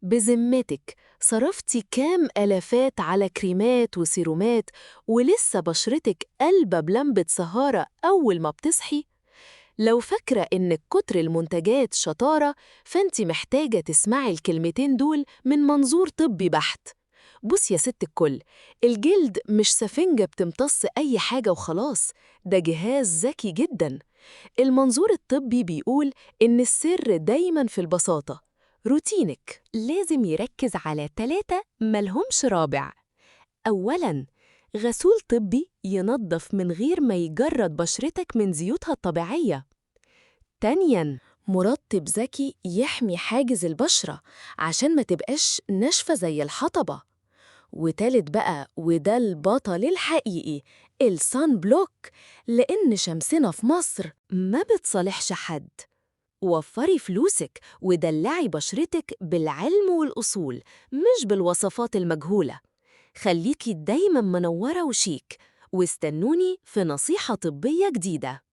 بذمتك صرفتي كام ألافات على كريمات وسيرومات ولسه بشرتك قلبة بلمبة سهارة أول ما بتصحي؟ لو فاكرة إن كتر المنتجات شطارة فأنت محتاجة تسمعي الكلمتين دول من منظور طبي بحت. بص يا ست الكل، الجلد مش سفنجة بتمتص أي حاجة وخلاص، ده جهاز ذكي جداً. المنظور الطبي بيقول إن السر دايماً في البساطة. روتينك لازم يركز على 3 ملهمش رابع. أولاً، غسول طبي ينظف من غير ما يجرد بشرتك من زيوتها الطبيعية. تانياً، مرطب ذكي يحمي حاجز البشرة عشان ما تبقاش ناشفة زي الحطبة. وتالت بقى، وده البطل الحقيقي، السان بلوك، لأن شمسنا في مصر ما بتصالحش حد. وفري فلوسك ودلعي بشرتك بالعلم والأصول، مش بالوصفات المجهولة. خليكي دايما منورة وشيك، واستنوني في نصيحة طبية جديدة.